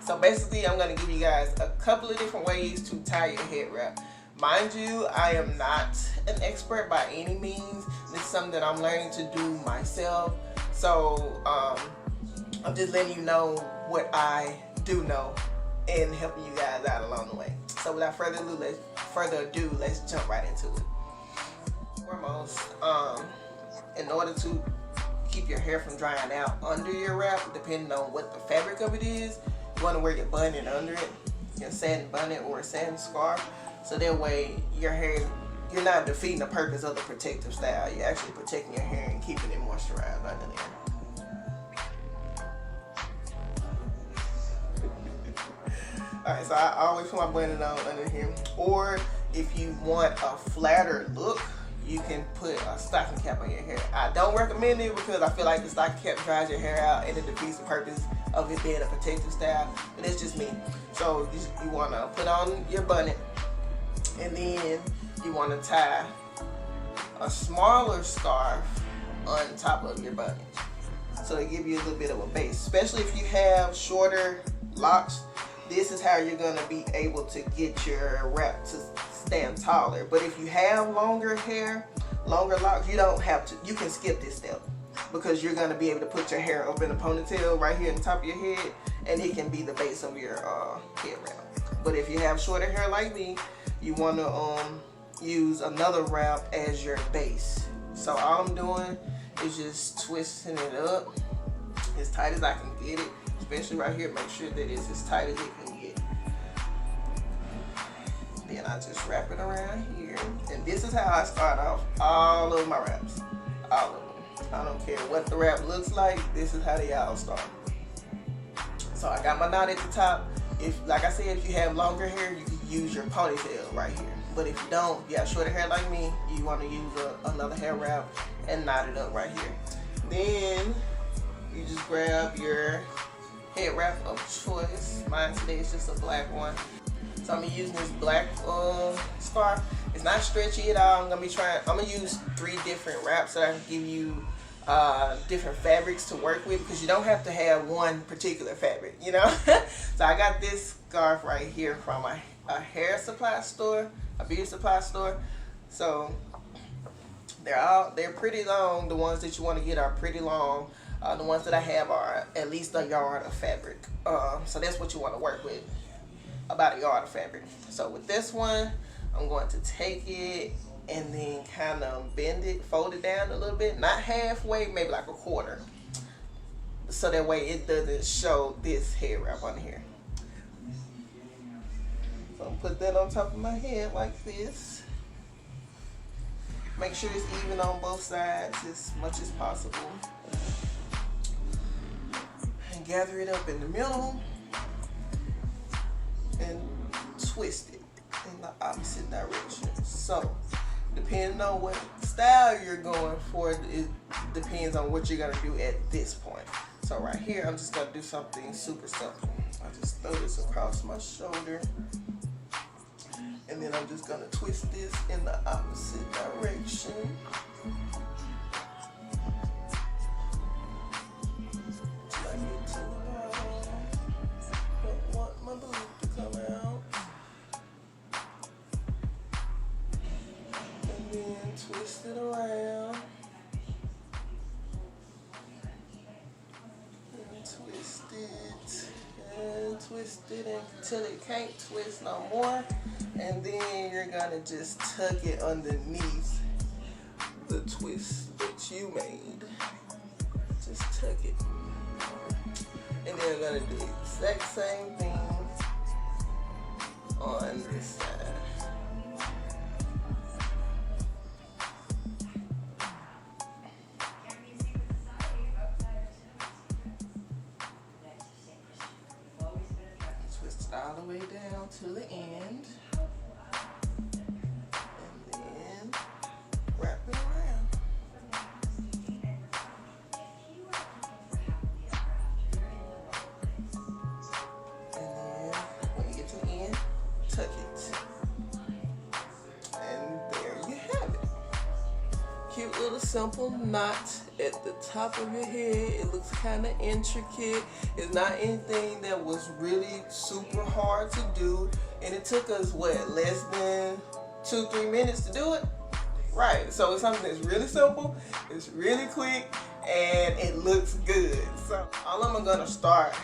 So basically, I'm going to give you guys a couple of different ways to tie your head wrap. Mind you, I am not an expert by any means. This is something that I'm learning to do myself. So I'm just letting you know what I do know and helping you guys out along the way. So without further ado, let's jump right into it. Foremost, in order to keep your hair from drying out under your wrap, depending on what the fabric of it is, you want to wear your bunnet under it, your satin bunnet or a satin scarf, so that way your hair, you're not defeating the purpose of the protective style. You're actually protecting your hair and keeping it moisturized under there. Alright, so I always put my bunnet on under here. Or if you want a flatter look, you can put a stocking cap on your hair. I don't recommend it because I feel like the stocking cap dries your hair out and it defeats the purpose of it being a protective style. But it's just me. So you want to put on your bunnet, and then you want to tie a smaller scarf on top of your bunnet. So it gives you a little bit of a base. Especially if you have shorter locks, this is how you're going to be able to get your wrap to stand taller. But if you have longer hair, longer locks, you don't have to, you can skip this step, because you're going to be able to put your hair up in a ponytail right here on top of your head, and it can be the base of your head wrap. But if you have shorter hair like me, you want to use another wrap as your base. So all I'm doing is just twisting it up as tight as I can get it, especially right here. Make sure that it's as tight as it can get. Then I just wrap it around here, and this is how I start off all of my wraps, all of them. I don't care what the wrap looks like, this is how they all start. So I got my knot at the top. If, like I said, if you have longer hair, you can use your ponytail right here. But if you don't, if you have shorter hair like me, you want to use another hair wrap and knot it up right here. Then you just grab your head wrap of choice. Mine today is just a black one. So I'm using this black scarf. It's not stretchy at all. I'm gonna use 3 different wraps so I can give you different fabrics to work with, because you don't have to have one particular fabric, you know. So I got this scarf right here from a hair supply store, a beauty supply store. So they're pretty long. The ones that you want to get are pretty long. The ones that I have are at least a yard of fabric. So that's what you want to work with, about a yard of fabric. So with this one, I'm going to take it and then kind of bend it, fold it down a little bit, not halfway, maybe like a quarter, so that way it doesn't show this hair wrap on here. So I'm put that on top of my head like this. Make sure it's even on both sides as much as possible. And gather it up in the middle and twist it in the opposite direction. So depending on what style you're going for, it depends on what you're gonna do at this point. So right here, I'm just gonna do something super simple. I just throw this across my shoulder, and then I'm just gonna twist this in the opposite direction. Till I get to the bottom. Don't want my boob to come out. And then twist it around. And twist it. And twist it until it can't twist no more. And then you're gonna just tuck it underneath the twist that you made. Just tuck it. And then we're gonna do the exact same thing on this side. Twist it all the way down to the end. And then wrap it around. And then when you get to the end, tuck it. And there you have it. Cute little simple knot at the top of your head. It looks kind of intricate. It's not anything that was really super hard to do, and it took us what, less than 2-3 minutes to do it. Right, so it's something that's really simple, it's really quick, and it looks good. So all of them are gonna start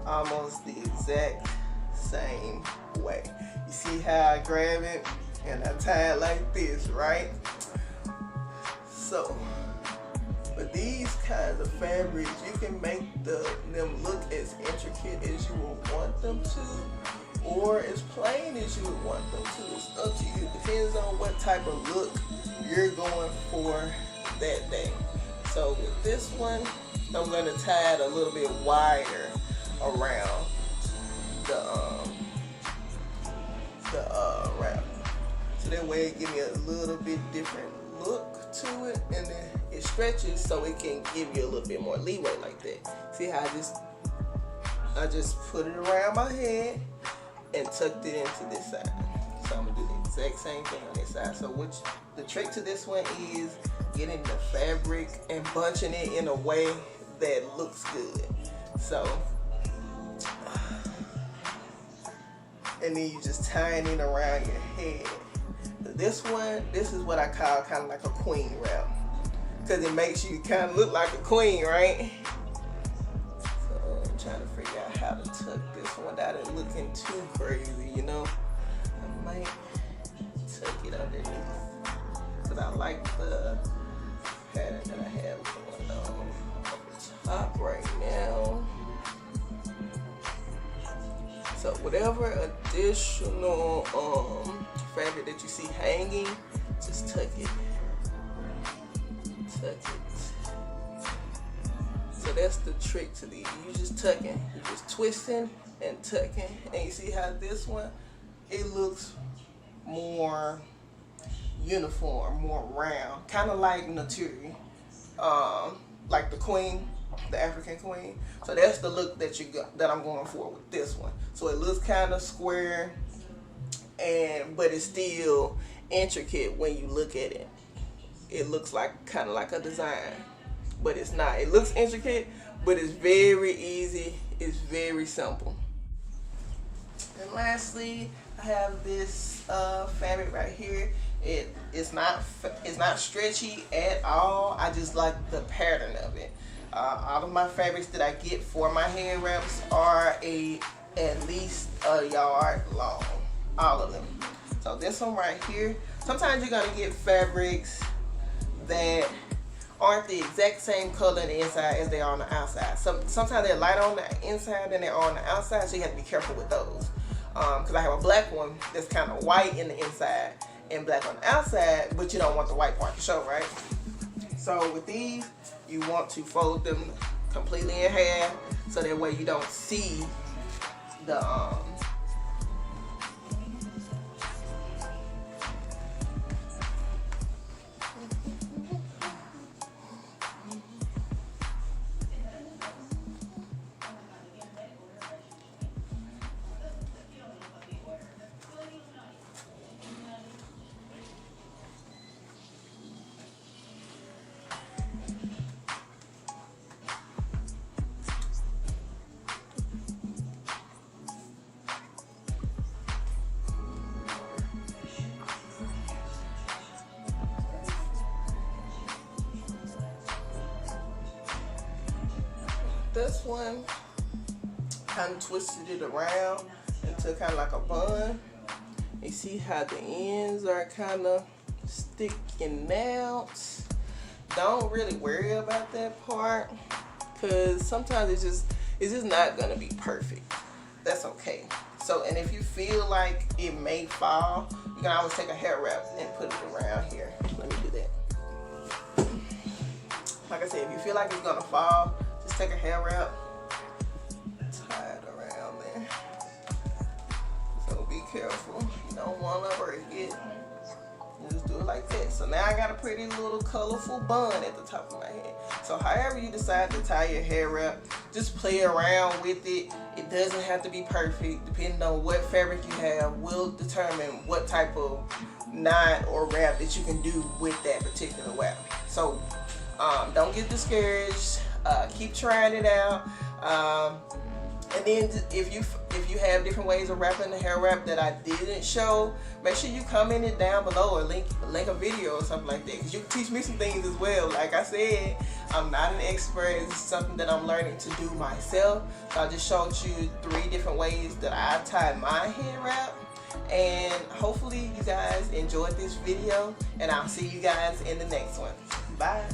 almost the exact same way. You see how I grab it and I tie it like this, right? So with these kinds of fabrics, you can make them look as intricate as you would want them to, or as plain as you would want them to. It's up to you. It depends on what type of look you're going for that day. So with this one, I'm going to tie it a little bit wider around the wrap. So that way it gives me a little bit different look to it, and then it stretches so it can give you a little bit more leeway like that. See how I just put it around my head and tucked it into this side. So I'm gonna do the exact same thing on this side. So the trick to this one is getting the fabric and bunching it in a way that looks good. So, and then you just tying it around your head. This is what I call kind of like a queen wrap, because it makes you kind of look like a queen, right? So I'm trying to figure out how to tuck this one without it looking too crazy, you know? I might tuck it underneath, because I like the pattern that I have going on the top right now. So whatever additional fabric that you see hanging, just tuck it. Tuck it. So that's the trick to these. You just tucking, you just twisting and tucking, and you see how this one, it looks more uniform, more round, kind of like Naturi, like the queen, the African queen. So that's the look that I'm going for with this one. So it looks kind of square, but it's still intricate when you look at it. It looks like kind of like a design, but it's not. It looks intricate, but it's very easy. It's very simple. And lastly, I have this fabric right here. It's not stretchy at all. I just like the pattern of it. All of my fabrics that I get for my head wraps are at least a yard long. All of them. So this one right here. Sometimes you're gonna get fabrics that aren't the exact same color on the inside as they are on the outside. Sometimes they're lighter on the inside than they are on the outside, so you have to be careful with those. Because I have a black one that's kind of white in the inside and black on the outside, but you don't want the white part to show, right? So with these, you want to fold them completely in half, so that way you don't see the this one, kind of twisted it around into kind of like a bun. You see how the ends are kind of sticking out. Don't really worry about that part, because sometimes it's just not gonna be perfect. That's okay. So, and if you feel like it may fall, you can always take a hair wrap and put it around here. Let me do that. Like I said, if you feel like it's gonna fall, just take a hair wrap, tie it around there. So be careful, you don't want to break it. You just do it like that. So now I got a pretty little colorful bun at the top of my head. So however you decide to tie your hair wrap, just play around with it. It doesn't have to be perfect. Depending on what fabric you have will determine what type of knot or wrap that you can do with that particular wrap. So Don't get discouraged. Keep trying it out. And then if you have different ways of wrapping the hair wrap that I didn't show, make sure you comment it down below or link a video or something like that, because you can teach me some things as well. Like I said, I'm not an expert. It's something that I'm learning to do myself. So I just showed you 3 different ways that I tie my hair wrap. And hopefully you guys enjoyed this video, and I'll see you guys in the next one. Bye.